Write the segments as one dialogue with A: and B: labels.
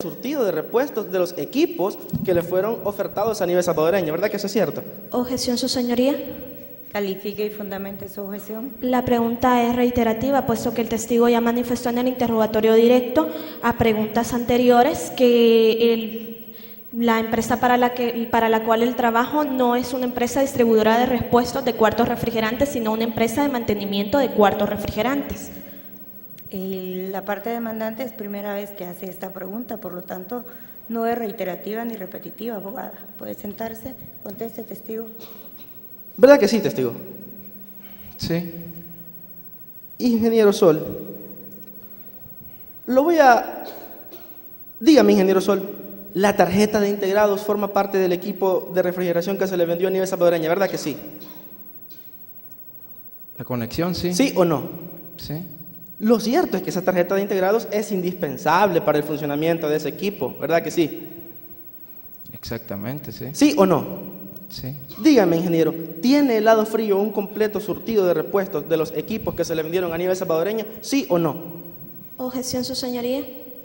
A: surtido de repuestos de los equipos que le fueron ofertados a nivel salvadoreño, ¿verdad que eso es cierto?
B: Objeción, su señoría.
C: Califique y fundamente su objeción.
B: La pregunta es reiterativa, puesto que el testigo ya manifestó en el interrogatorio directo a preguntas anteriores que la empresa para la cual el trabajo no es una empresa distribuidora de repuestos de cuartos refrigerantes, sino una empresa de mantenimiento de cuartos refrigerantes.
C: La parte demandante es primera vez que hace esta pregunta, por lo tanto, no es reiterativa ni repetitiva, abogada. Puede sentarse, conteste, testigo.
A: ¿Verdad que sí, testigo?
D: Sí.
A: Ingeniero Sol, dígame, ingeniero Sol, la tarjeta de integrados forma parte del equipo de refrigeración que se le vendió a nivel salvadoreña, ¿verdad que sí?
D: La conexión, sí.
A: ¿Sí o no?
D: Sí.
A: Lo cierto es que esa tarjeta de integrados es indispensable para el funcionamiento de ese equipo, ¿verdad que sí?
D: Exactamente, sí.
A: ¿Sí o no?
D: Sí.
A: Dígame, ingeniero, ¿tiene el lado frío un completo surtido de repuestos de los equipos que se le vendieron a nivel salvadoreño? ¿Sí o no?
B: Objeción, su señoría.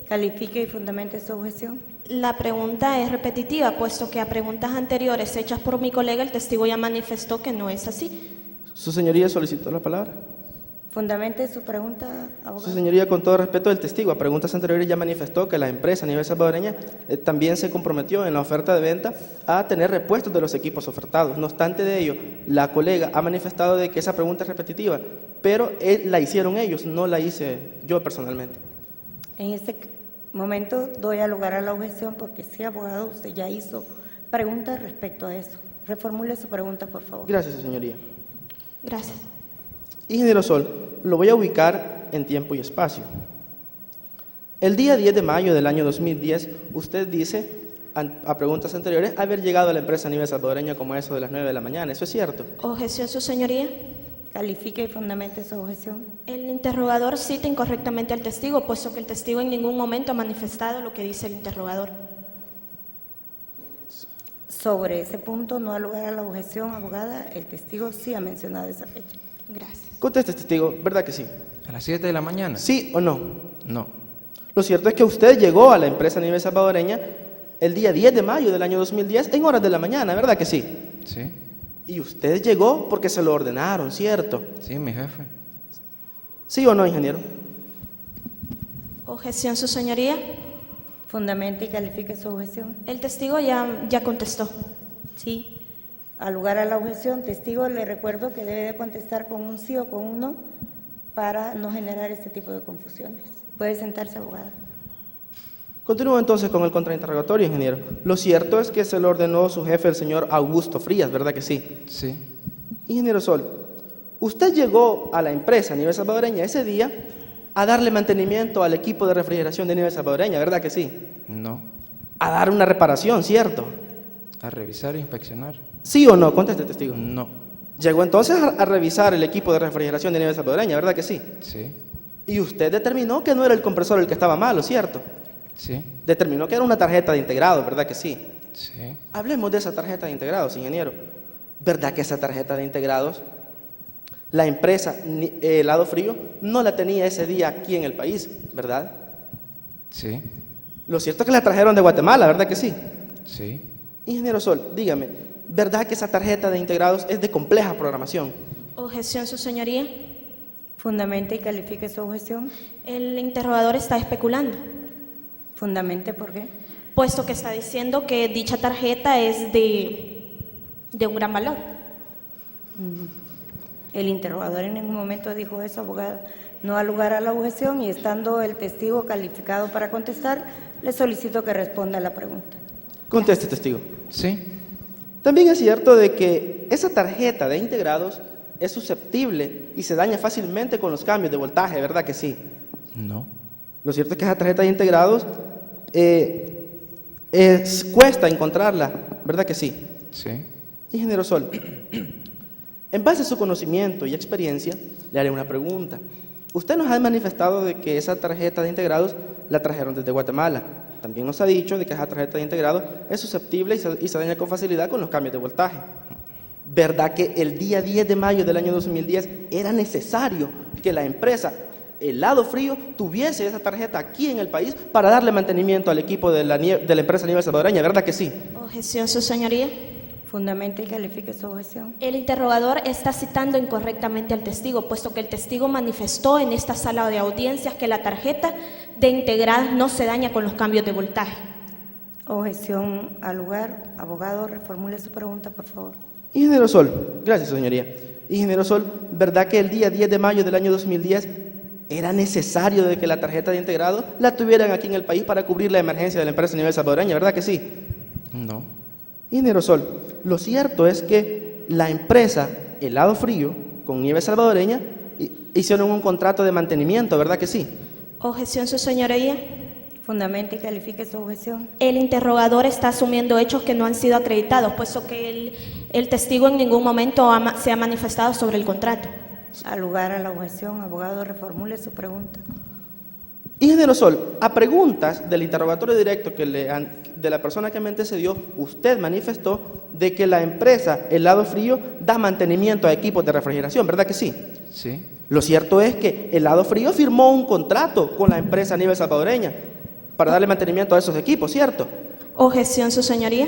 C: Califique y fundamente su objeción.
B: La pregunta es repetitiva, puesto que a preguntas anteriores hechas por mi colega, el testigo ya manifestó que no es así.
A: Su señoría solicitó la palabra.
C: Fundamente su pregunta,
A: Su
C: abogada.
A: señoría, con todo respeto del testigo, a preguntas anteriores ya manifestó que la empresa a nivel salvadoreña también se comprometió en la oferta de venta a tener repuestos de los equipos ofertados. No obstante de ello, la colega ha manifestado de que esa pregunta es repetitiva, pero la hicieron ellos, no la hice yo personalmente.
C: En este momento doy a lugar a la objeción porque sí, abogado, usted ya hizo preguntas respecto a eso. Reformule su pregunta, por favor.
A: Gracias, su señoría.
B: Gracias.
A: Ingeniero Sol, lo voy a ubicar en tiempo y espacio. El día 10 de mayo del año 2010, usted dice, a preguntas anteriores, haber llegado a la empresa a nivel salvadoreño como eso de las 9 de la mañana. ¿Eso es cierto?
B: Objeción, su señoría.
C: Califique y fundamente su objeción.
B: El interrogador cita incorrectamente al testigo, puesto que el testigo en ningún momento ha manifestado lo que dice el interrogador.
C: Sobre ese punto no da lugar a la objeción, abogada. El testigo sí ha mencionado esa fecha.
B: Gracias.
A: Conteste, testigo, ¿verdad que sí?
D: ¿A las 7 de la mañana?
A: ¿Sí o no?
D: No.
A: Lo cierto es que usted llegó a la empresa a nivel salvadoreña el día 10 de mayo del año 2010 en horas de la mañana, ¿verdad que sí?
D: Sí.
A: Y usted llegó porque se lo ordenaron, ¿cierto?
D: Sí, mi jefe.
A: ¿Sí o no, ingeniero?
B: Objeción, su señoría.
C: Fundamente y califique su objeción.
B: El testigo ya contestó.
C: Sí. Al lugar a la objeción, testigo, le recuerdo que debe de contestar con un sí o con un no para no generar este tipo de confusiones. Puede sentarse, abogada.
A: Continúo entonces con el contrainterrogatorio, ingeniero. Lo cierto es que se lo ordenó su jefe, el señor Augusto Frías, ¿verdad que sí?
D: Sí.
A: Ingeniero Sol, usted llegó a la empresa a nivel salvadoreña ese día a darle mantenimiento al equipo de refrigeración de nivel salvadoreña, ¿verdad que sí?
D: No.
A: A dar una reparación, ¿cierto?
D: A revisar e inspeccionar.
A: ¿Sí o no? Conteste, testigo.
D: No.
A: Llegó entonces a revisar el equipo de refrigeración de nivel salvadoreña, ¿verdad que sí?
D: Sí.
A: Y usted determinó que no era el compresor el que estaba malo, ¿cierto?
D: Sí.
A: Determinó que era una tarjeta de integrado, ¿verdad que sí?
D: Sí.
A: Hablemos de esa tarjeta de integrados, ingeniero. ¿Verdad que esa tarjeta de integrados, la empresa Helado Frío, no la tenía ese día aquí en el país, ¿verdad?
D: Sí.
A: Lo cierto es que la trajeron de Guatemala, ¿verdad que sí?
D: Sí.
A: Ingeniero Sol, dígame, ¿verdad que esa tarjeta de integrados es de compleja programación?
B: Objeción, su señoría.
C: Fundamente y califique su objeción.
B: El interrogador está especulando,
C: Fundamente, ¿por qué?
B: puesto que está diciendo que dicha tarjeta es de un gran valor.
C: El interrogador en ningún momento dijo eso, abogada. No da lugar a la objeción y estando el testigo calificado para contestar, le solicito que responda a la pregunta.
A: Conteste, testigo.
D: Sí.
A: También es cierto de que esa tarjeta de integrados es susceptible y se daña fácilmente con los cambios de voltaje, ¿verdad que sí?
D: No.
A: Lo cierto es que esa tarjeta de integrados cuesta encontrarla, ¿verdad que sí?
D: Sí.
A: Ingeniero Sol, en base a su conocimiento y experiencia, le haré una pregunta. Usted nos ha manifestado de que esa tarjeta de integrados la trajeron desde Guatemala. También nos ha dicho de que esa tarjeta de integrados es susceptible y se daña con facilidad con los cambios de voltaje. ¿Verdad que el día 10 de mayo del año 2010 era necesario que la empresa Helado Frío tuviese esa tarjeta aquí en el país para darle mantenimiento al equipo de la empresa Nieve Salvadoreña, ¿verdad que sí?
B: Objeción, su señoría.
C: Fundamente y califique su objeción.
B: El interrogador está citando incorrectamente al testigo, puesto que el testigo manifestó en esta sala de audiencias que la tarjeta de integradas no se daña con los cambios de voltaje.
C: Objeción al lugar. Abogado, reformule su pregunta, por favor.
A: Ingeniero Sol, gracias señoría. Ingeniero Sol, ¿verdad que el día 10 de mayo del año 2010 era necesario de que la tarjeta de integrado la tuvieran aquí en el país para cubrir la emergencia de la empresa Nieve Salvadoreña, ¿verdad que sí?
D: No.
A: Ingeniero Sol, lo cierto es que la empresa Helado Frío con Nieve Salvadoreña hicieron un contrato de mantenimiento, ¿verdad que sí?
B: Objeción, su señoría.
C: Fundamente y califique su objeción.
B: El interrogador está asumiendo hechos que no han sido acreditados, puesto que el testigo en ningún momento se ha manifestado sobre el contrato.
C: Al lugar a la objeción, abogado, reformule su pregunta.
A: Ingeniero Sol, a preguntas del interrogatorio directo de la persona que me antecedió, usted manifestó de que la empresa Helado Frío da mantenimiento a equipos de refrigeración, ¿verdad que sí?
D: Sí.
A: Lo cierto es que Helado Frío firmó un contrato con la empresa Nieve Salvadoreña para darle mantenimiento a esos equipos, ¿cierto?
B: Objeción, su señoría.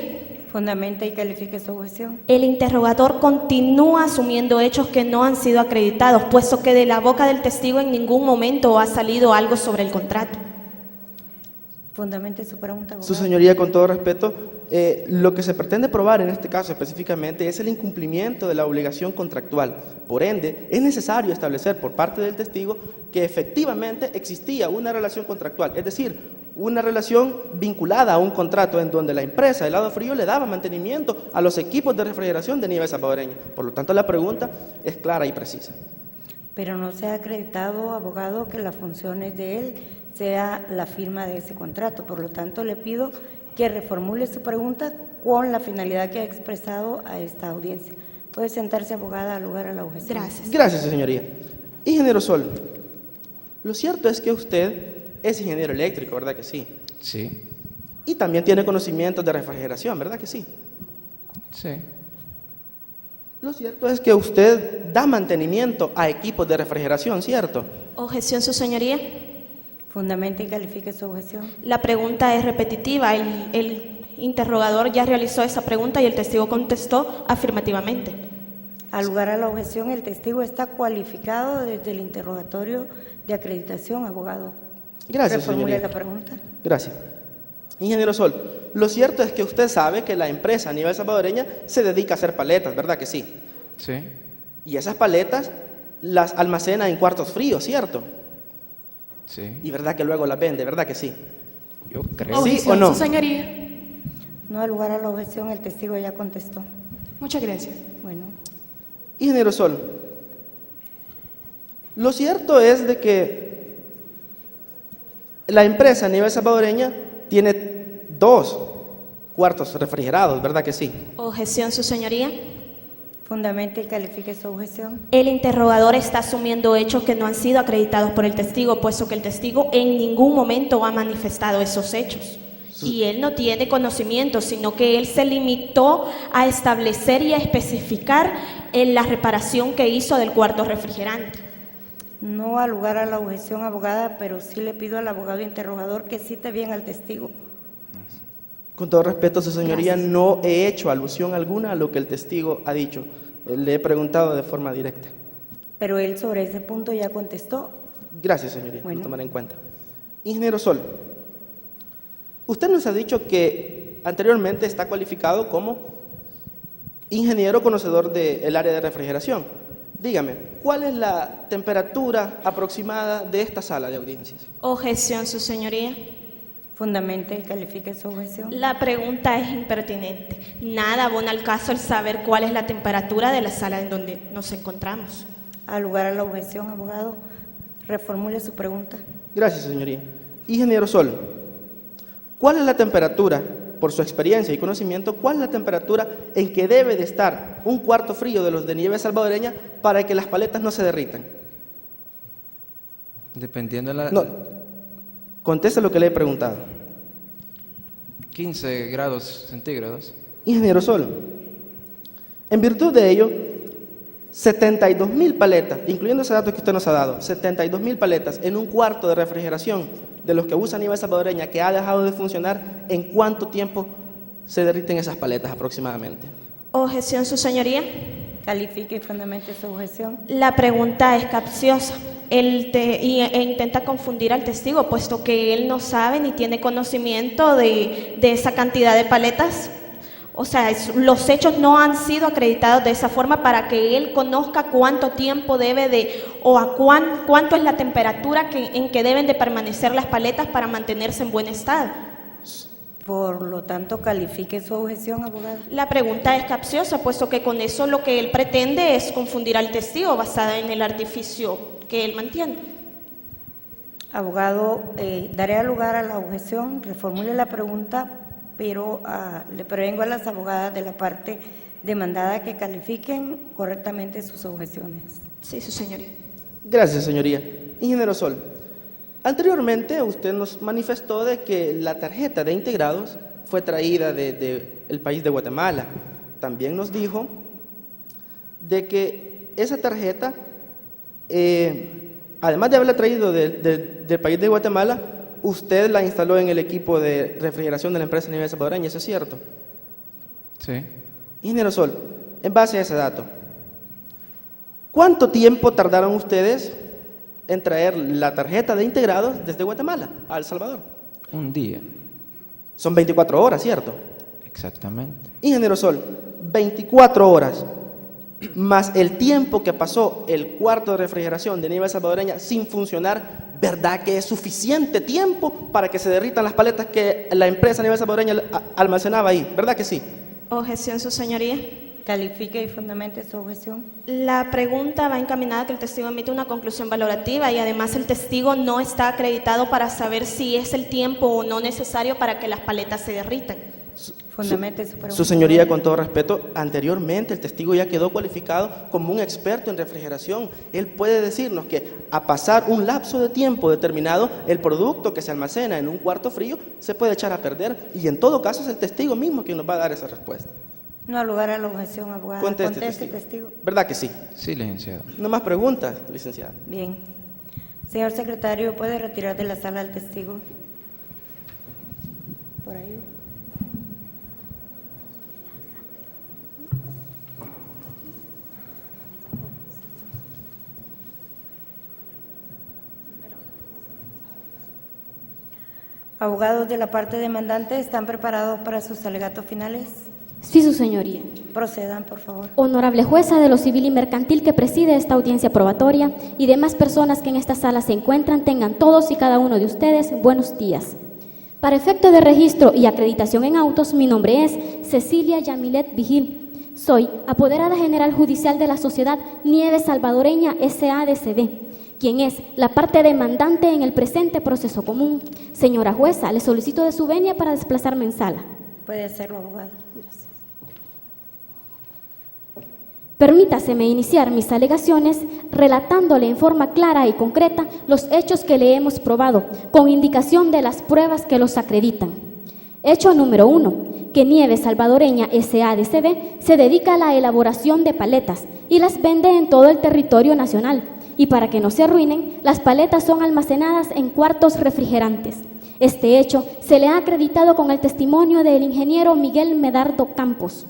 C: Fundamente y califique su objeción.
B: El interrogador continúa asumiendo hechos que no han sido acreditados, puesto que de la boca del testigo en ningún momento ha salido algo sobre el contrato.
C: Fundamente su pregunta, abogado.
A: Su señoría, con todo respeto, lo que se pretende probar en este caso específicamente es el incumplimiento de la obligación contractual. Por ende, es necesario establecer por parte del testigo que efectivamente existía una relación contractual, es decir, una relación vinculada a un contrato en donde la empresa Helado Frío le daba mantenimiento a los equipos de refrigeración de Nieve Salvadoreña. Por lo tanto, la pregunta es clara y precisa.
C: Pero no se ha acreditado, abogado, que las funciones de él sea la firma de ese contrato. Por lo tanto, le pido que reformule su pregunta con la finalidad que ha expresado a esta audiencia. Puede sentarse, abogada, al lugar a la objeción.
B: Gracias.
A: Gracias, señoría. Ingeniero Sol, lo cierto es que usted es ingeniero eléctrico, ¿verdad que sí?
D: Sí.
A: Y también tiene conocimientos de refrigeración, ¿verdad que sí?
D: Sí.
A: Lo cierto es que usted da mantenimiento a equipos de refrigeración, ¿cierto?
B: Objeción, su señoría.
C: Fundamente y califique su objeción.
B: La pregunta es repetitiva. El interrogador ya realizó esa pregunta y el testigo contestó afirmativamente.
C: Al lugar a la objeción, el testigo está cualificado desde el interrogatorio de acreditación, abogado.
A: Gracias,
C: Reformule
A: señoría.
C: la pregunta.
A: Gracias. Ingeniero Sol, lo cierto es que usted sabe que la empresa Nieve Salvadoreña se dedica a hacer paletas, ¿verdad que sí?
D: Sí.
A: Y esas paletas las almacena en cuartos fríos, ¿cierto?
D: Sí.
A: Y verdad que luego las vende, ¿verdad que sí?
D: Yo creo.
A: ¿Sí
E: Objeción,
A: o no?
E: su señoría.
C: No al lugar a la objeción, el testigo ya contestó.
E: Muchas gracias.
C: Bueno,
A: Ingeniero Sol, lo cierto es de que la empresa Nieve Salvadoreña tiene 2 cuartos refrigerados, ¿verdad que sí?
B: Objeción, su señoría.
C: fundamente y califique su objeción.
B: El interrogador está asumiendo hechos que no han sido acreditados por el testigo, puesto que el testigo en ningún momento ha manifestado esos hechos. Y él no tiene conocimiento, sino que él se limitó a establecer y a especificar en la reparación que hizo del cuarto refrigerante.
C: No al lugar a la objeción, abogada, pero sí le pido al abogado interrogador que cite bien al testigo.
A: Con todo respeto, su señoría,
B: Gracias.
A: no he hecho alusión alguna a lo que el testigo ha dicho. Le he preguntado de forma directa.
C: Pero él sobre ese punto ya contestó.
A: Gracias, señoría,
C: Bueno.
A: lo tomaré en cuenta. Ingeniero Sol, usted nos ha dicho que anteriormente está cualificado como ingeniero conocedor del área de refrigeración. Dígame, ¿cuál es la temperatura aproximada de esta sala de audiencias?
B: Objeción, su señoría.
C: Fundamente y califique su objeción.
B: La pregunta es impertinente. Nada abona al caso el saber cuál es la temperatura de la sala en donde nos encontramos.
C: Al lugar a la objeción, abogado, reformule su pregunta.
A: Gracias, señoría. Ingeniero Sol, ¿cuál es la temperatura, por su experiencia y conocimiento, cuál es la temperatura en que debe de estar un cuarto frío de los de Nieve Salvadoreña para que las paletas no se derritan?
D: Dependiendo de la...
A: No, conteste lo que le he preguntado.
D: 15 grados centígrados.
A: Ingeniero Sol, en virtud de ello, 72.000 paletas, incluyendo ese dato que usted nos ha dado, 72.000 paletas en un cuarto de refrigeración de los que usa Nieve Salvadoreña, que ha dejado de funcionar, ¿en cuánto tiempo se derriten esas paletas aproximadamente?
B: Objeción, su señoría.
C: Califique y fundamente su objeción.
B: La pregunta es capciosa e intenta confundir al testigo, puesto que él no sabe ni tiene conocimiento de esa cantidad de paletas. O sea, los hechos no han sido acreditados de esa forma para que él conozca cuánto tiempo debe de, o cuánto es la temperatura en que deben de permanecer las paletas para mantenerse en buen estado.
C: Por lo tanto, califique su objeción, abogada.
B: La pregunta es capciosa, puesto que con eso lo que él pretende es confundir al testigo basada en el artificio que él mantiene.
C: Abogado, daré lugar a la objeción, reformule la pregunta, pero le prevengo a las abogadas de la parte demandada que califiquen correctamente sus objeciones.
B: Sí, su señoría.
A: Gracias, señoría. Ingeniero Sol, anteriormente usted nos manifestó de que la tarjeta de integrados fue traída del país de Guatemala. También nos dijo de que esa tarjeta, además de haberla traído del país de Guatemala, usted la instaló en el equipo de refrigeración de la empresa Nieve Salvadoreña, ¿eso es cierto?
D: Sí.
A: Ingeniero Sol, en base a ese dato, ¿cuánto tiempo tardaron ustedes en traer la tarjeta de integrados desde Guatemala a El Salvador?
D: Un día.
A: Son 24 horas, ¿cierto?
D: Exactamente.
A: Ingeniero Sol, 24 horas más el tiempo que pasó el cuarto de refrigeración de Nieve Salvadoreña sin funcionar, ¿verdad que es suficiente tiempo para que se derritan las paletas que la empresa Nieve Salvadoreña almacenaba ahí? ¿Verdad que sí?
B: Objeción, su señoría.
C: Califique y fundamente su objeción.
B: La pregunta va encaminada a que el testigo emite una conclusión valorativa y además el testigo no está acreditado para saber si es el tiempo o no necesario para que las paletas se derritan.
C: Fundamente su pregunta.
A: Su señoría, con todo respeto, anteriormente el testigo ya quedó cualificado como un experto en refrigeración. Él puede decirnos que a pasar un lapso de tiempo determinado, el producto que se almacena en un cuarto frío se puede echar a perder y en todo caso es el testigo mismo quien nos va a dar esa respuesta.
C: No ha lugar a la objeción, abogada.
A: Conteste, testigo. ¿Verdad que sí?
D: Sí, licenciado.
A: No más preguntas, licenciada.
C: Bien. Señor secretario, ¿puede retirar de la sala al testigo? Por ahí. Abogados de la parte demandante, ¿están preparados para sus alegatos finales?
E: Sí, su señoría.
C: Procedan, por favor.
E: Honorable jueza de lo civil y mercantil que preside esta audiencia probatoria y demás personas que en esta sala se encuentran, tengan todos y cada uno de ustedes buenos días. Para efecto de registro y acreditación en autos, mi nombre es Cecilia Yamilet Vigil. Soy apoderada general judicial de la sociedad Nieve Salvadoreña S.A.D.C.B., quien es la parte demandante en el presente proceso común. Señora jueza, le solicito de su venia para desplazarme en sala.
C: Puede hacerlo, abogado.
E: Permítaseme iniciar mis alegaciones relatándole en forma clara y concreta los hechos que le hemos probado, con indicación de las pruebas que los acreditan. Hecho número 1, que Nieve Salvadoreña S.A.D.C.B. se dedica a la elaboración de paletas y las vende en todo el territorio nacional. Y para que no se arruinen, las paletas son almacenadas en cuartos refrigerantes. Este hecho se le ha acreditado con el testimonio del ingeniero Miguel Medardo Campos.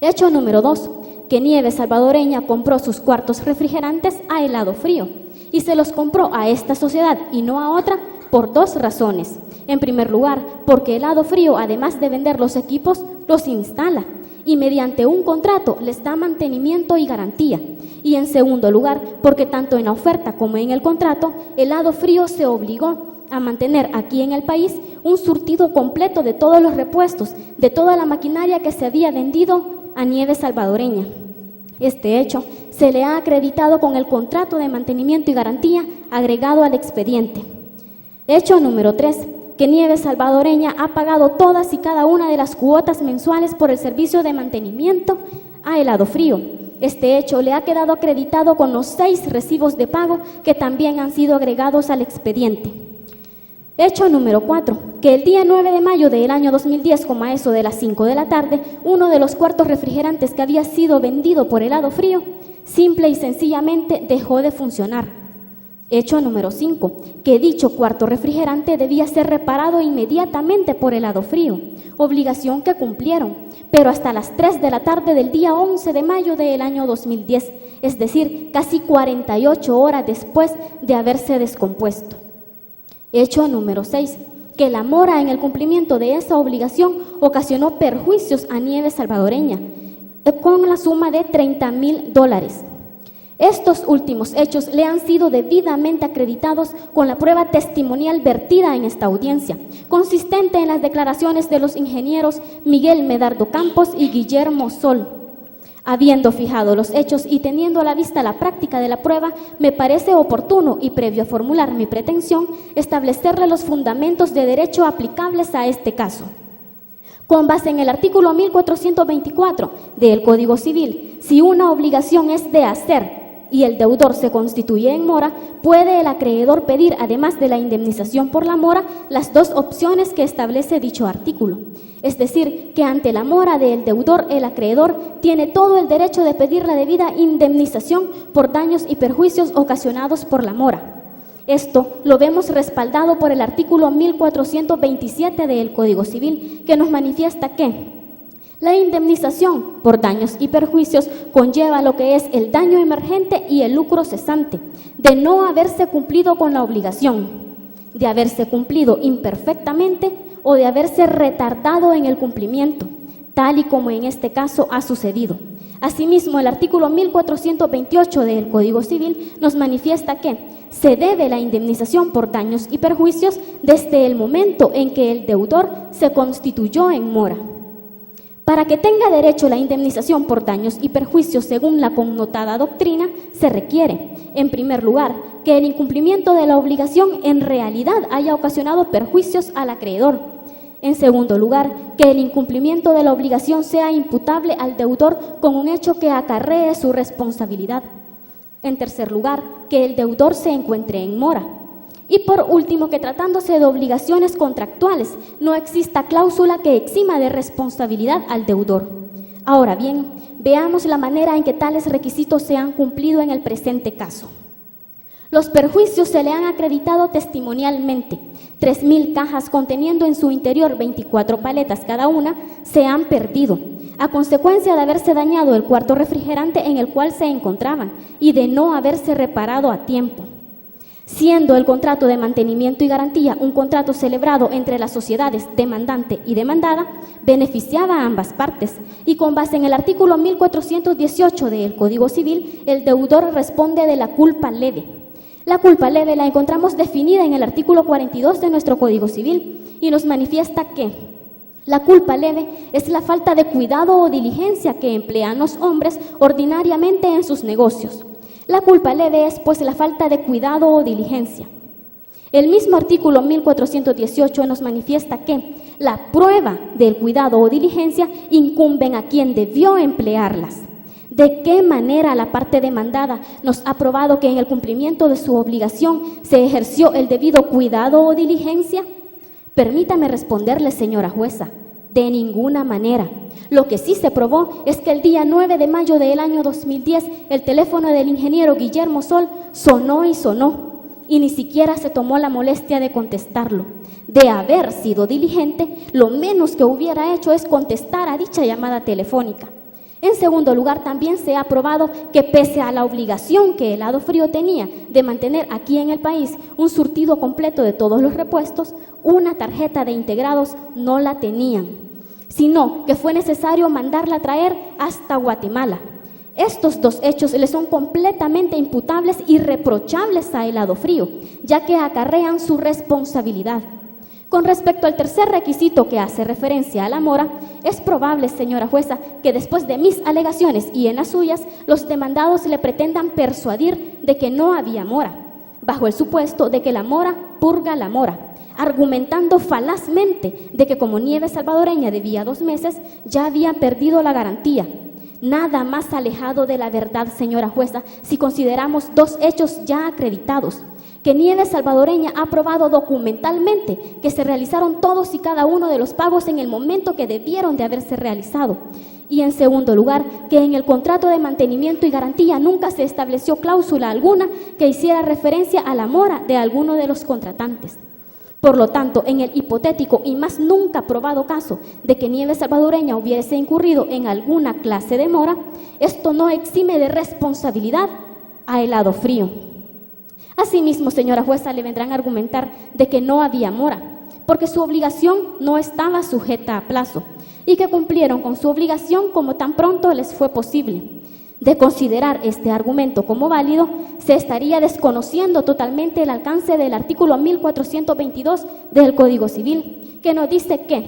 E: Hecho número 2, que Nieve Salvadoreña compró sus cuartos refrigerantes a helado frío y se los compró a esta sociedad y no a otra por dos razones. En primer lugar, porque helado frío, además de vender los equipos, los instala y mediante un contrato les da mantenimiento y garantía. Y en segundo lugar, porque tanto en la oferta como en el contrato, helado frío se obligó a mantener aquí en el país un surtido completo de todos los repuestos, de toda la maquinaria que se había vendido a Nieve Salvadoreña. Este hecho se le ha acreditado con el contrato de mantenimiento y garantía agregado al expediente. Hecho número 3, que Nieve Salvadoreña ha pagado todas y cada una de las cuotas mensuales por el servicio de mantenimiento a helado frío. Este hecho le ha quedado acreditado con los 6 recibos de pago que también han sido agregados al expediente. Hecho número 4, que el día 9 de mayo del año 2010, como a eso de las 5 de la tarde, uno de los cuartos refrigerantes que había sido vendido por helado frío simple y sencillamente dejó de funcionar. Hecho número 5, que dicho cuarto refrigerante debía ser reparado inmediatamente por helado frío, obligación que cumplieron, pero hasta las 3 de la tarde del día 11 de mayo del año 2010, es decir, casi 48 horas después de haberse descompuesto. Hecho número 6, que la mora en el cumplimiento de esa obligación ocasionó perjuicios a Nieves Salvadoreña con la suma de $30,000. Estos últimos hechos le han sido debidamente acreditados con la prueba testimonial vertida en esta audiencia, consistente en las declaraciones de los ingenieros Miguel Medardo Campos y Guillermo Sol. Habiendo fijado los hechos y teniendo a la vista la práctica de la prueba, me parece oportuno y previo a formular mi pretensión, establecerle los fundamentos de derecho aplicables a este caso. Con base en el artículo 1424 del Código Civil, si una obligación es de hacer y el deudor se constituye en mora, puede el acreedor pedir, además de la indemnización por la mora, las dos opciones que establece dicho artículo. Es decir, que ante la mora del deudor, el acreedor tiene todo el derecho de pedir la debida indemnización por daños y perjuicios ocasionados por la mora. Esto lo vemos respaldado por el artículo 1427 del Código Civil, que nos manifiesta que la indemnización por daños y perjuicios conlleva lo que es el daño emergente y el lucro cesante, de no haberse cumplido con la obligación, de haberse cumplido imperfectamente o de haberse retardado en el cumplimiento, tal y como en este caso ha sucedido. Asimismo, el artículo 1428 del Código Civil nos manifiesta que se debe la indemnización por daños y perjuicios desde el momento en que el deudor se constituyó en mora. Para que tenga derecho a la indemnización por daños y perjuicios según la connotada doctrina, se requiere, en primer lugar, que el incumplimiento de la obligación en realidad haya ocasionado perjuicios al acreedor. En segundo lugar, que el incumplimiento de la obligación sea imputable al deudor con un hecho que acarree su responsabilidad. En tercer lugar, que el deudor se encuentre en mora. Y por último, que tratándose de obligaciones contractuales, no exista cláusula que exima de responsabilidad al deudor. Ahora bien, veamos la manera en que tales requisitos se han cumplido en el presente caso. Los perjuicios se le han acreditado testimonialmente. 3,000 cajas conteniendo en su interior 24 paletas cada una se han perdido, a consecuencia de haberse dañado el cuarto refrigerante en el cual se encontraban y de no haberse reparado a tiempo. Siendo el contrato de mantenimiento y garantía un contrato celebrado entre las sociedades demandante y demandada, beneficiaba a ambas partes y con base en el artículo 1418 del Código Civil, el deudor responde de la culpa leve. La culpa leve la encontramos definida en el artículo 42 de nuestro Código Civil y nos manifiesta que la culpa leve es la falta de cuidado o diligencia que emplean los hombres ordinariamente en sus negocios. La culpa leve es, pues, la falta de cuidado o diligencia. El mismo artículo 1418 nos manifiesta que la prueba del cuidado o diligencia incumben a quien debió emplearlas. ¿De qué manera la parte demandada nos ha probado que en el cumplimiento de su obligación se ejerció el debido cuidado o diligencia? Permítame responderle, señora jueza, de ninguna manera. Lo que sí se probó es que el día 9 de mayo del año 2010 el teléfono del ingeniero Guillermo Sol sonó y sonó y ni siquiera se tomó la molestia de contestarlo. De haber sido diligente, lo menos que hubiera hecho es contestar a dicha llamada telefónica. En segundo lugar, también se ha probado que pese a la obligación que Helado Frío tenía de mantener aquí en el país un surtido completo de todos los repuestos, una tarjeta de integrados no la tenían, sino que fue necesario mandarla a traer hasta Guatemala. Estos dos hechos le son completamente imputables y reprochables a Helado Frío, ya que acarrean su responsabilidad. Con respecto al tercer requisito que hace referencia a la mora, es probable, señora jueza, que después de mis alegaciones y en las suyas, los demandados le pretendan persuadir de que no había mora, bajo el supuesto de que la mora purga la mora, argumentando falazmente de que como Nieves Salvadoreña debía 2 meses, ya había perdido la garantía. Nada más alejado de la verdad, señora jueza, si consideramos dos hechos ya acreditados, que Nieves Salvadoreña ha probado documentalmente que se realizaron todos y cada uno de los pagos en el momento que debieron de haberse realizado Y en segundo lugar, que en el contrato de mantenimiento y garantía nunca se estableció cláusula alguna que hiciera referencia a la mora de alguno de los contratantes. Por lo tanto, en el hipotético y más nunca probado caso de que Nieves Salvadoreña hubiese incurrido en alguna clase de mora, esto no exime de responsabilidad a Helado Frío. Asimismo, señora jueza, le vendrán a argumentar de que no había mora, porque su obligación no estaba sujeta a plazo y que cumplieron con su obligación como tan pronto les fue posible. De considerar este argumento como válido, se estaría desconociendo totalmente el alcance del artículo 1422 del Código Civil, que nos dice que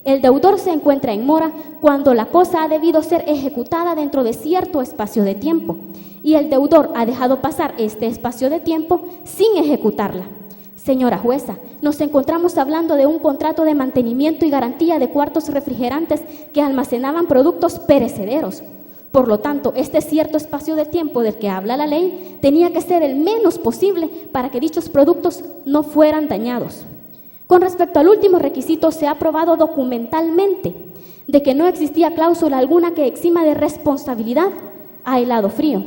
E: el deudor se encuentra en mora cuando la cosa ha debido ser ejecutada dentro de cierto espacio de tiempo y el deudor ha dejado pasar este espacio de tiempo sin ejecutarla. Señora jueza, nos encontramos hablando de un contrato de mantenimiento y garantía de cuartos refrigerantes que almacenaban productos perecederos. Por lo tanto, este cierto espacio de tiempo del que habla la ley tenía que ser el menos posible para que dichos productos no fueran dañados. Con respecto al último requisito, se ha probado documentalmente de que no existía cláusula alguna que exima de responsabilidad a Helado Frío.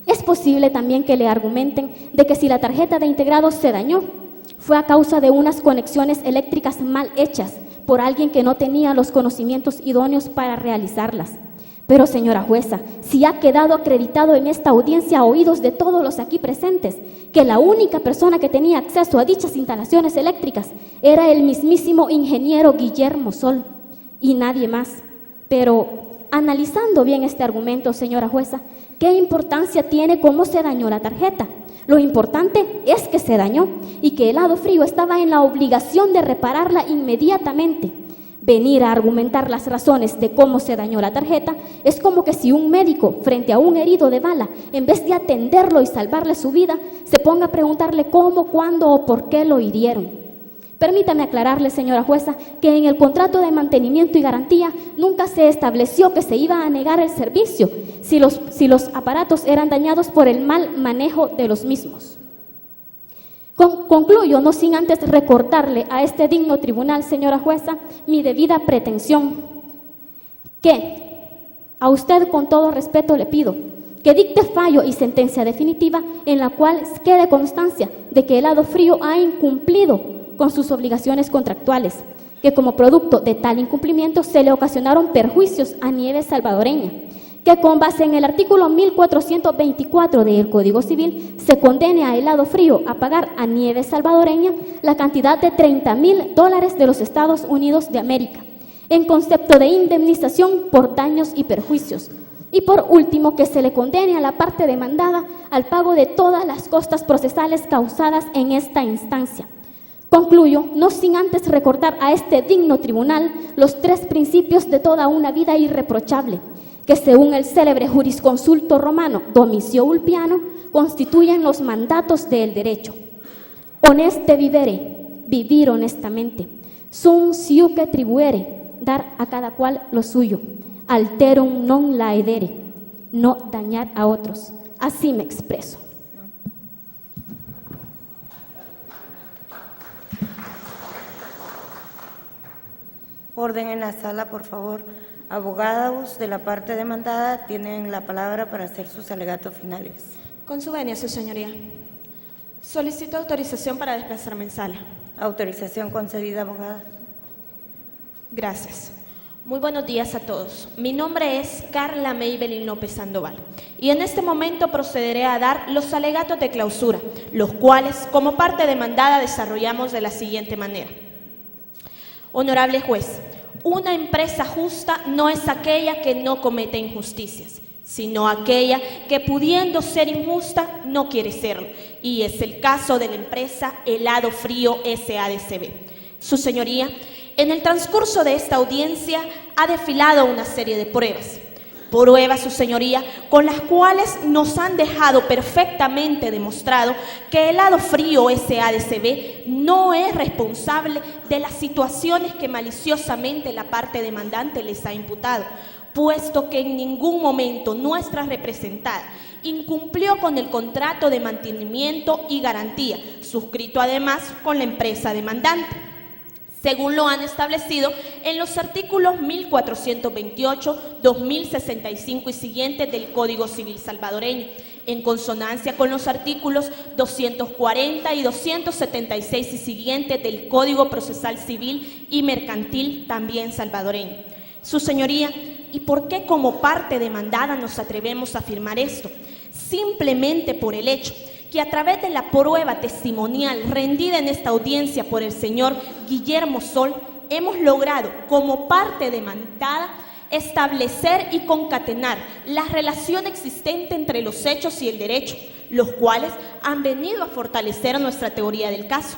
E: Es posible también que le argumenten de que si la tarjeta de integrado se dañó, fue a causa de unas conexiones eléctricas mal hechas por alguien que no tenía los conocimientos idóneos para realizarlas. Pero, señora jueza, si ha quedado acreditado en esta audiencia a oídos de todos los aquí presentes que la única persona que tenía acceso a dichas instalaciones eléctricas era el mismísimo ingeniero Guillermo Sol y nadie más. Pero, analizando bien este argumento, señora jueza, ¿qué importancia tiene cómo se dañó la tarjeta? Lo importante es que se dañó y que Helado Frío estaba en la obligación de repararla inmediatamente. Venir a argumentar las razones de cómo se dañó la tarjeta es como que si un médico, frente a un herido de bala, en vez de atenderlo y salvarle su vida, se ponga a preguntarle cómo, cuándo o por qué lo hirieron. Permítame aclararle, señora jueza, que en el contrato de mantenimiento y garantía nunca se estableció que se iba a negar el servicio si los aparatos eran dañados por el mal manejo de los mismos. Concluyo, no sin antes recordarle a este digno tribunal, señora jueza, mi debida pretensión, que a usted con todo respeto le pido que dicte fallo y sentencia definitiva en la cual quede constancia de que Helado Frío ha incumplido con sus obligaciones contractuales, que como producto de tal incumplimiento se le ocasionaron perjuicios a Nieves Salvadoreña, que con base en el artículo 1424 del Código Civil se condene a Helado Frío a pagar a Nieves Salvadoreña la cantidad de $30,000 de los Estados Unidos de América, en concepto de indemnización por daños y perjuicios. Y por último, que se le condene a la parte demandada al pago de todas las costas procesales causadas en esta instancia. Concluyo, no sin antes recordar a este digno tribunal los 3 principios de toda una vida irreprochable, que según el célebre jurisconsulto romano Domicio Ulpiano, constituyen los mandatos del derecho. Honeste vivere, vivir honestamente. Sum siuque tribuere, dar a cada cual lo suyo. Alterum non laedere, no dañar a otros. Así me expreso.
C: Orden en la sala, por favor. Abogados de la parte demandada tienen la palabra para hacer sus alegatos finales.
B: Con su venia, su señoría. Solicito autorización para desplazarme en sala.
C: Autorización concedida, abogada.
B: Gracias. Muy buenos días a todos. Mi nombre es Carla Maybelline López Sandoval y en este momento procederé a dar los alegatos de clausura, los cuales, como parte demandada, desarrollamos de la siguiente manera. Honorable juez, una empresa justa no es aquella que no comete injusticias, sino aquella que, pudiendo ser injusta, no quiere serlo. Y es el caso de la empresa Helado Frío S.A.D.C.V. Su señoría, en el transcurso de esta audiencia ha desfilado una serie de pruebas. Pruebas, su señoría, con las cuales nos han dejado perfectamente demostrado que Helado Frío S.A.D.C.V. no es responsable de las situaciones que maliciosamente la parte demandante les ha imputado, puesto que en ningún momento nuestra representada incumplió con el contrato de mantenimiento y garantía, suscrito además con la empresa demandante. según lo han establecido en los artículos 1428, 2065 y siguientes del Código Civil salvadoreño, en consonancia con los artículos 240 y 276 y siguientes del Código Procesal Civil y Mercantil, también salvadoreño. Su señoría, ¿y por qué como parte demandada nos atrevemos a afirmar esto? Simplemente por el hecho que a través de la prueba testimonial rendida en esta audiencia por el señor Guillermo Sol, hemos logrado, como parte demandada, establecer y concatenar la relación existente entre los hechos y el derecho, los cuales han venido a fortalecer nuestra teoría del caso.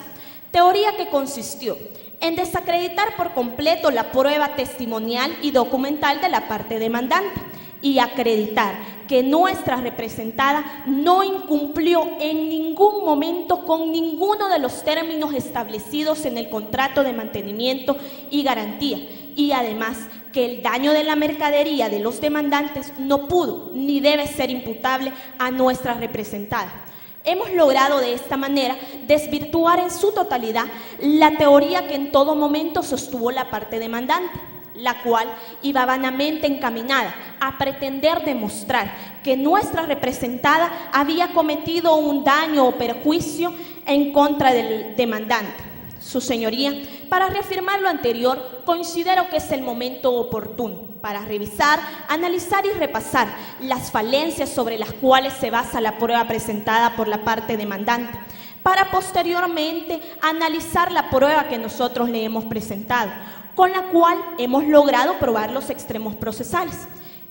B: Teoría que consistió en desacreditar por completo la prueba testimonial y documental de la parte demandante y acreditar que nuestra representada no incumplió en ningún momento con ninguno de los términos establecidos en el contrato de mantenimiento y garantía, y además que el daño de la mercadería de los demandantes no pudo ni debe ser imputable a nuestra representada. Hemos logrado de esta manera desvirtuar en su totalidad la teoría que en todo momento sostuvo la parte demandante, la cual iba vanamente encaminada a pretender demostrar que nuestra representada había cometido un daño o perjuicio en contra del demandante. Su señoría, para reafirmar lo anterior, considero que es el momento oportuno para revisar, analizar y repasar las falencias sobre las cuales se basa la prueba presentada por la parte demandante, para posteriormente analizar la prueba que nosotros le hemos presentado, con la cual hemos logrado probar los extremos procesales.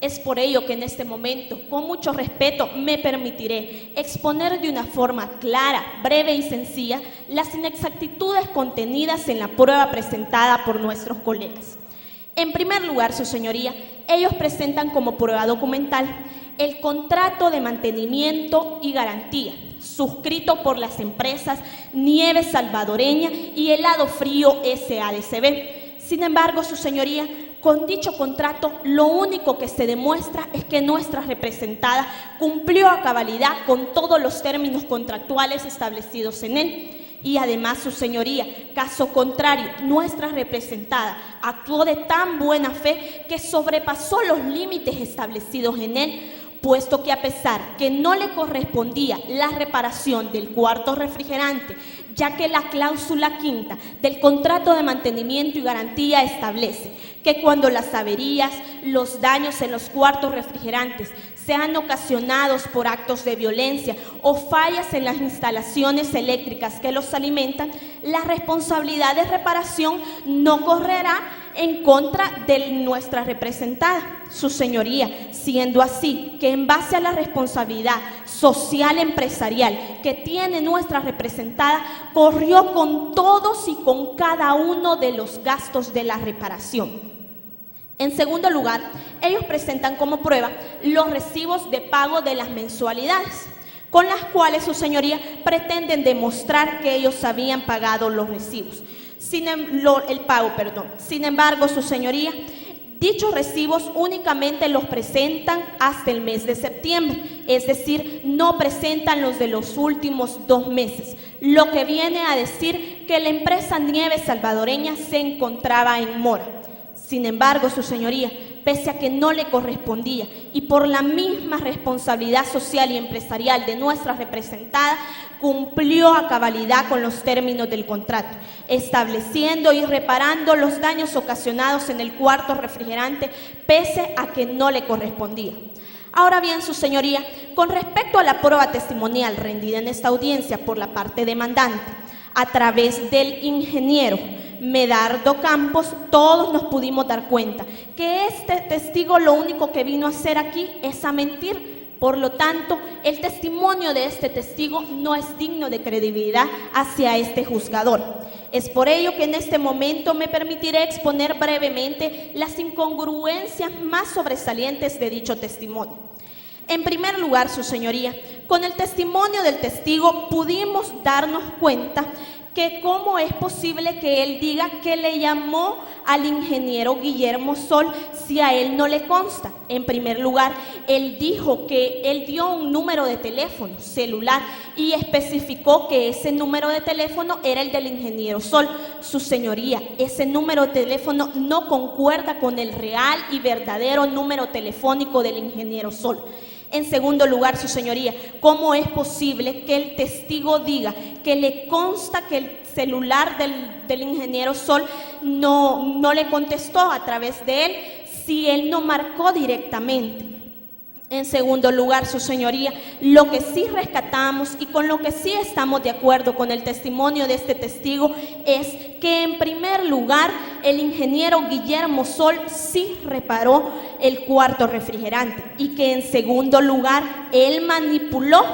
B: Es por ello que en este momento, con mucho respeto, me permitiré exponer de una forma clara, breve y sencilla las inexactitudes contenidas en la prueba presentada por nuestros colegas. En primer lugar, su señoría, ellos presentan como prueba documental el contrato de mantenimiento y garantía, suscrito por las empresas Nieves Salvadoreña y Helado Frío SADCB. Sin embargo, su señoría, con dicho contrato, lo único que se demuestra es que nuestra representada cumplió a cabalidad con todos los términos contractuales establecidos en él. Y además, su señoría, caso contrario, nuestra representada actuó de tan buena fe que sobrepasó los límites establecidos en él, puesto que a pesar que no le correspondía la reparación del cuarto refrigerante, ya que la cláusula quinta del contrato de mantenimiento y garantía establece que cuando las averías, los daños en los cuartos refrigerantes sean ocasionados por actos de violencia o fallas en las instalaciones eléctricas que los alimentan, la responsabilidad de reparación no correrá en contra de nuestra representada, su señoría, siendo así que en base a la responsabilidad social empresarial que tiene nuestra representada, corrió con todos y con cada uno de los gastos de la reparación. En segundo lugar, ellos presentan como prueba los recibos de pago de las mensualidades, con las cuales su señoría pretenden demostrar que ellos habían pagado los recibos. Sin embargo, su señoría, dichos recibos únicamente los presentan hasta el mes de septiembre, es decir, no presentan los de los últimos 2 meses, lo que viene a decir que la empresa Nieves Salvadoreña se encontraba en mora. Sin embargo, su señoría, pese a que no le correspondía y por la misma responsabilidad social y empresarial de nuestra representada, cumplió a cabalidad con los términos del contrato, estableciendo y reparando los daños ocasionados en el cuarto refrigerante, pese a que no le correspondía. Ahora bien, su señoría, con respecto a la prueba testimonial rendida en esta audiencia por la parte demandante, a través del ingeniero Medardo Campos, todos nos pudimos dar cuenta que este testigo lo único que vino a hacer aquí es a mentir. Por lo tanto, el testimonio de este testigo no es digno de credibilidad hacia este juzgador. Es por ello que en este momento me permitiré exponer brevemente las incongruencias más sobresalientes de dicho testimonio. En primer lugar, su señoría, con el testimonio del testigo pudimos darnos cuenta que cómo es posible que él diga que le llamó al ingeniero Guillermo Sol si a él no le consta. En primer lugar, él dijo que él dio un número de teléfono celular y especificó que ese número de teléfono era el del ingeniero Sol. Su señoría, ese número de teléfono no concuerda con el real y verdadero número telefónico del ingeniero Sol. En segundo lugar, su señoría, ¿cómo es posible que el testigo diga que le consta que el celular del ingeniero Sol no le contestó a través de él si él no marcó directamente? En segundo lugar, su señoría, lo que sí rescatamos y con lo que sí estamos de acuerdo con el testimonio de este testigo es que en primer lugar el ingeniero Guillermo Sol sí reparó el cuarto refrigerante y que en segundo lugar él manipuló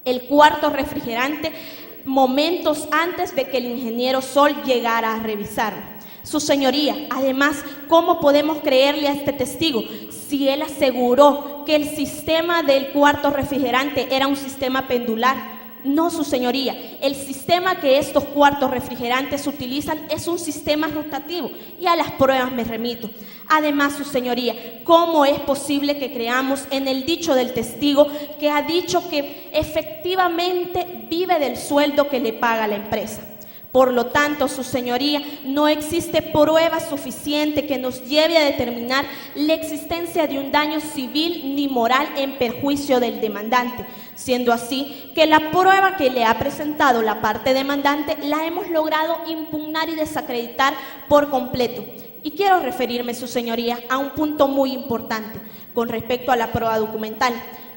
B: el cuarto refrigerante momentos antes de que el ingeniero Sol llegara a revisarlo. Su señoría, además, ¿cómo podemos creerle a este testigo si él aseguró que el sistema del cuarto refrigerante era un sistema pendular? No, su señoría, el sistema que estos cuartos refrigerantes utilizan es un sistema rotativo y a las pruebas me remito. Además, su señoría, ¿cómo es posible que creamos en el dicho del testigo que ha dicho que efectivamente vive del sueldo que le paga la empresa? Por lo tanto, su señoría, no existe prueba suficiente que nos lleve a determinar la existencia de un daño civil ni moral en perjuicio del demandante, siendo así que la prueba que le ha presentado la parte demandante la hemos logrado impugnar y desacreditar por completo. Y quiero referirme, su señoría, a un punto muy importante con respecto a la prueba documental.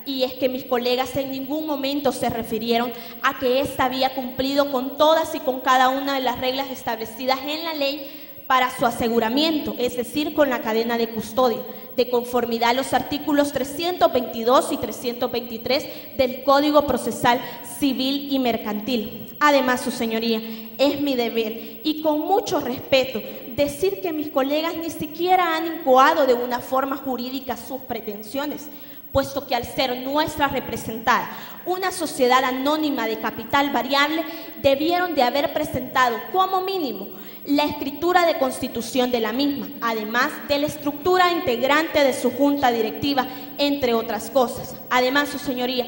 B: Y es que mis colegas en ningún momento se refirieron a que ésta había cumplido con todas y con cada una de las reglas establecidas en la ley para su aseguramiento, es decir, con la cadena de custodia, de conformidad a los artículos 322 y 323 del Código Procesal Civil y Mercantil. Además, su señoría, es mi deber y con mucho respeto decir que mis colegas ni siquiera han incoado de una forma jurídica sus pretensiones, puesto que al ser nuestra representada una sociedad anónima de capital variable, debieron de haber presentado como mínimo la escritura de constitución de la misma, además de la estructura integrante de su junta directiva, entre otras cosas. Además, su señoría,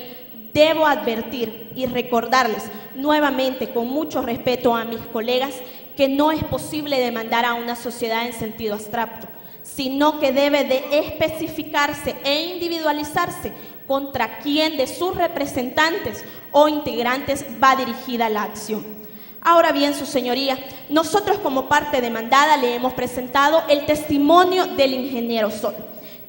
B: debo advertir y recordarles nuevamente con mucho respeto a mis colegas que no es posible demandar a una sociedad en sentido abstracto, sino que debe de especificarse e individualizarse contra quién de sus representantes o integrantes va dirigida la acción. Ahora bien, su señoría, nosotros como parte demandada le hemos presentado el testimonio del ingeniero Sol.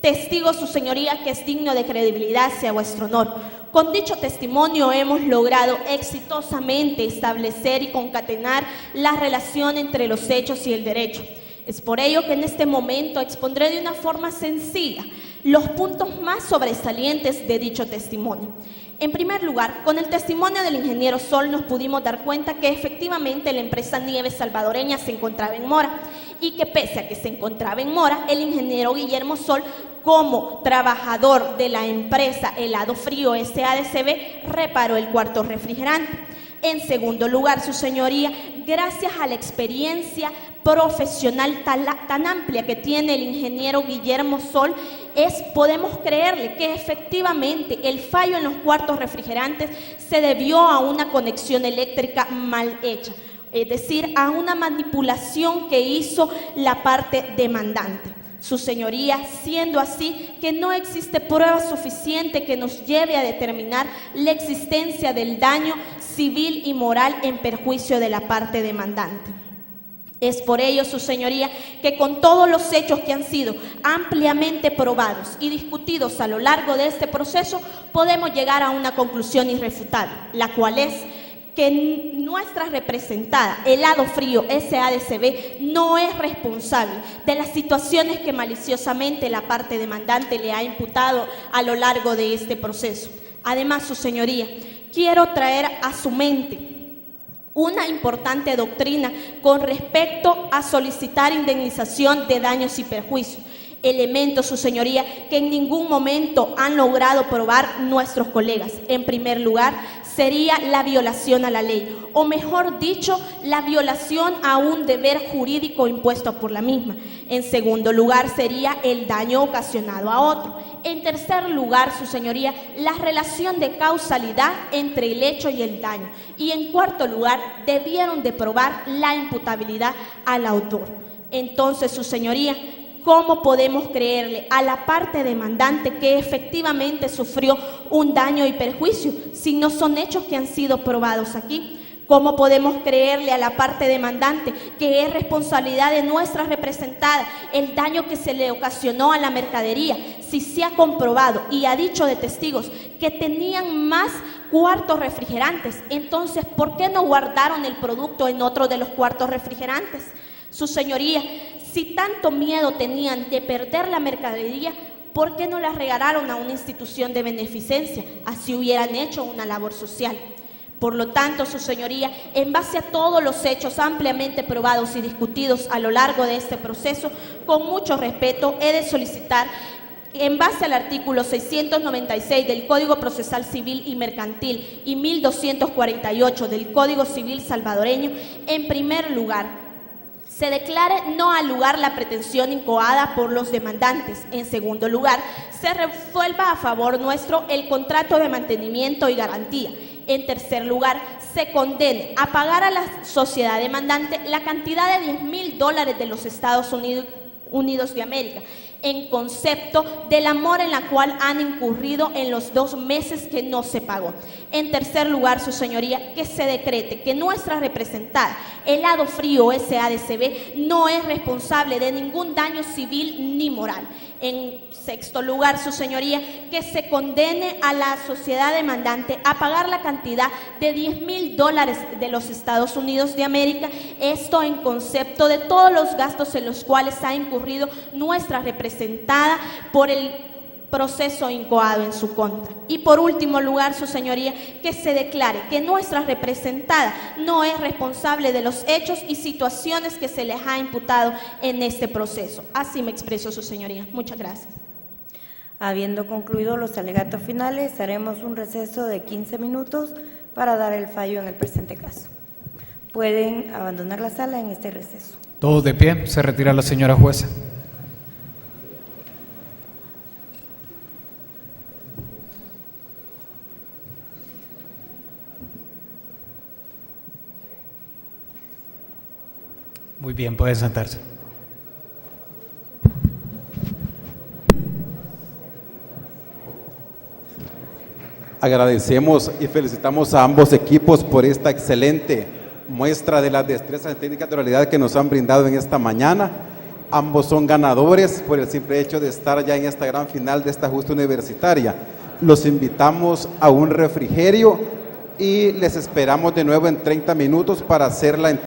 B: Testigo, su señoría, que es digno de credibilidad hacia vuestro honor. Con dicho testimonio hemos logrado exitosamente establecer y concatenar la relación entre los hechos y el derecho. Es por ello que en este momento expondré de una forma sencilla los puntos más sobresalientes de dicho testimonio. En primer lugar, con el testimonio del ingeniero Sol nos pudimos dar cuenta que efectivamente la empresa Nieves Salvadoreña se encontraba en mora y que pese a que se encontraba en mora, el ingeniero Guillermo Sol, como trabajador de la empresa Helado Frío SADCB, reparó el cuarto refrigerante. En segundo lugar, su señoría, gracias a la experiencia profesional tan amplia que tiene el ingeniero Guillermo Sol, podemos creerle que efectivamente el fallo en los cuartos refrigerantes se debió a una conexión eléctrica mal hecha, es decir, a una manipulación que hizo la parte demandante. Su señoría, siendo así que no existe prueba suficiente que nos lleve a determinar la existencia del daño civil y moral en perjuicio de la parte demandante. Es por ello, su señoría, que con todos los hechos que han sido ampliamente probados y discutidos a lo largo de este proceso, podemos llegar a una conclusión irrefutable, la cual es que nuestra representada, Helado Frío SADCB, no es responsable de las situaciones que maliciosamente la parte demandante le ha imputado a lo largo de este proceso. Además, su señoría, quiero traer a su mente una importante doctrina con respecto a solicitar indemnización de daños y perjuicios. Elementos, su señoría, que en ningún momento han logrado probar nuestros colegas. En primer lugar, sería la violación a la ley, o mejor dicho, la violación a un deber jurídico impuesto por la misma. En segundo lugar, sería el daño ocasionado a otro. En tercer lugar, su señoría, la relación de causalidad entre el hecho y el daño. Y en cuarto lugar, debieron de probar la imputabilidad al autor. Entonces, su señoría, ¿cómo podemos creerle a la parte demandante que efectivamente sufrió un daño y perjuicio si no son hechos que han sido probados aquí? ¿Cómo podemos creerle a la parte demandante que es responsabilidad de nuestra representada el daño que se le ocasionó a la mercadería si se ha comprobado y ha dicho de testigos que tenían más cuartos refrigerantes? Entonces, ¿por qué no guardaron el producto en otro de los cuartos refrigerantes? Su señoría, si tanto miedo tenían de perder la mercadería, ¿por qué no la regalaron a una institución de beneficencia? Así hubieran hecho una labor social. Por lo tanto, su señoría, en base a todos los hechos ampliamente probados y discutidos a lo largo de este proceso, con mucho respeto he de solicitar, en base al artículo 696 del Código Procesal Civil y Mercantil y 1248 del Código Civil salvadoreño, en primer lugar, se declare no al lugar la pretensión incoada por los demandantes. En segundo lugar, se resuelva a favor nuestro el contrato de mantenimiento y garantía. En tercer lugar, se condene a pagar a la sociedad demandante la cantidad de $10,000 de los Estados Unidos de América, en concepto de la mora en la cual han incurrido en los 2 meses que no se pagó. En tercer lugar, su señoría, que se decrete que nuestra representada, Helado Frío SADCB, no es responsable de ningún daño civil ni moral. En sexto lugar, su señoría, que se condene a la sociedad demandante a pagar la cantidad de $10,000 de los Estados Unidos de América, esto en concepto de todos los gastos en los cuales ha incurrido nuestra representada por el proceso incoado en su contra. Y por último lugar, su señoría, que se declare que nuestra representada no es responsable de los hechos y situaciones que se les ha imputado en este proceso. Así me expreso, su señoría. Muchas gracias.
C: Habiendo concluido los alegatos finales, haremos un receso de 15 minutos para dar el fallo en el presente caso. Pueden abandonar la sala en este receso.
F: Todos de pie, se retira la señora jueza. Muy bien, pueden sentarse.
G: Agradecemos y felicitamos a ambos equipos por esta excelente muestra de las destrezas técnicas de oralidad que nos han brindado en esta mañana. Ambos son ganadores por el simple hecho de estar ya en esta gran final de esta justa universitaria. Los invitamos a un refrigerio y les esperamos de nuevo en 30 minutos para hacer la entrega.